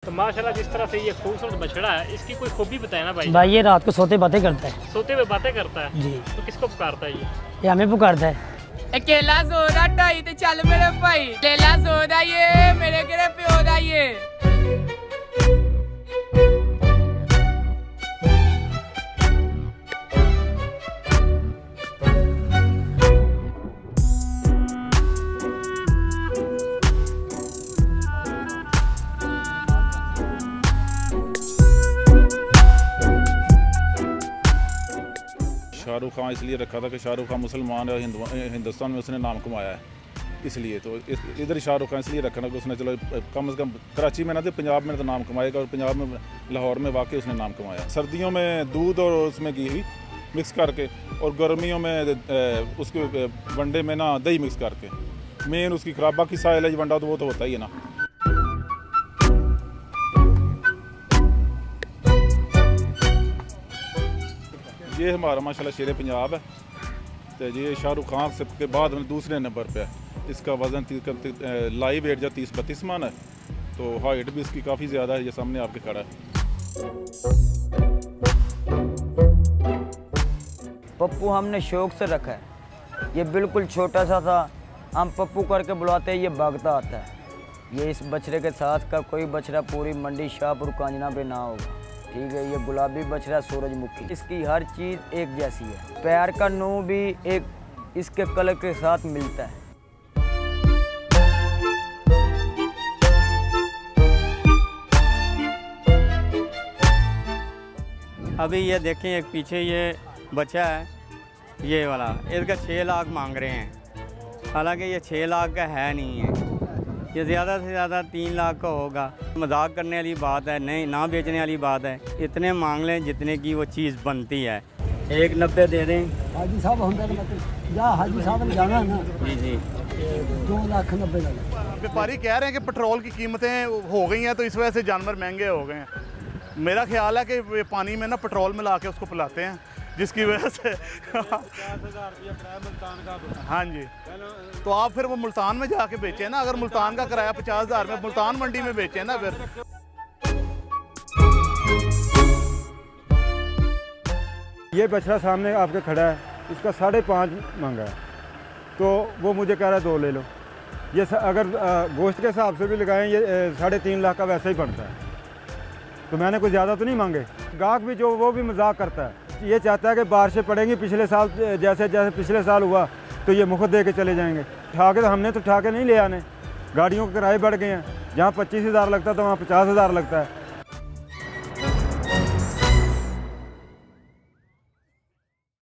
तो माशाल्लाह जिस तरह से ये खूबसूरत बछड़ा है, इसकी कोई खूबी बताए ना भाई। भाई ये रात को सोते बातें करता है। सोते हुए बातें करता है जी। तो किसको पुकारता है ये हमें पुकारता है। अकेला सोदा ढाई ते चल मेरे भाई, लेला सोदा ये मेरे केरे प्यो दा ये। शाहरुख खान इसलिए रखा था कि शाहरुख खान मुसलमान है, हिंदुस्तान में उसने नाम कमाया है, इसलिए तो इधर शाहरुख खान इसलिए रखा कि उसने चलो कम से कम कराची में ना तो पंजाब में तो नाम कमाएगा, और पंजाब में लाहौर में वाकई उसने नाम कमाया। सर्दियों में दूध और उसमें घी मिक्स करके, और गर्मियों में उसके वंडे में ना दही मिक्स करके। मेन उसकी खराब, बाकी साइलेज वंडा तो वो तो होता ही है ना। ये हमारा माशाल्लाह शेर पंजाब है, तो ये शाहरुख खान से के बाद में दूसरे नंबर पे है। इसका वज़न लाइव वेट जो 30-32 मन है, तो हाइट भी इसकी काफ़ी ज़्यादा है। ये सामने आपके खड़ा है। पप्पू हमने शौक से रखा है, ये बिल्कुल छोटा सा था, हम पप्पू करके बुलाते हैं, ये भागता आता है। ये इस बछड़े के साथ का कोई बछड़ा पूरी मंडी शाहपुर कांजना पे ना होगा, ठीक है। ये गुलाबी बछड़ा सूरजमुखी, इसकी हर चीज़ एक जैसी है। पैर का नूं भी एक इसके कलर के साथ मिलता है। अभी ये देखें, एक पीछे ये बच्चा है, ये वाला, इसका 6 लाख मांग रहे हैं, हालांकि ये 6 लाख का है नहीं है, ये ज़्यादा से ज़्यादा 3 लाख का होगा। मजाक करने वाली बात है, नहीं ना बेचने वाली बात है। इतने मांग लें जितने की वो चीज़ बनती है। 190 दे दें। हाजी साहब हम या हाजी साहब ने जाना है ना। जी जी 2,90,000। व्यापारी कह रहे हैं कि पेट्रोल की कीमतें हो गई हैं, तो इस वजह से जानवर महंगे हो गए हैं। मेरा ख्याल है कि पानी में ना पेट्रोल मिला के उसको पिलाते हैं, जिसकी वजह से 50,000 रुपया किराया मुल्तान का। हाँ जी, तो आप फिर वो मुल्तान में जाके बेचें ना। अगर मुल्तान का किराया 50,000 में, मुल्तान मंडी में बेचें ना फिर। ये बछड़ा सामने आपके खड़ा है, इसका 5.5 मांगा है, तो वो मुझे कह रहा है 2 ले लो। ये अगर गोश्त के हिसाब से भी लगाएं, ये 3.5 लाख का वैसे ही पड़ता है, तो मैंने कुछ ज़्यादा तो नहीं मांगे। गाहक भी जो वो भी मजाक करता है, ये चाहता है कि बारिशें पड़ेंगी पिछले साल जैसे पिछले साल हुआ, तो ये मुफ्त दे के चले जाएंगे। उठा के तो हमने तो उठा के नहीं ले आने, गाड़ियों के किराए बढ़ गए हैं। जहाँ 25,000 लगता था वहाँ 50,000 लगता है।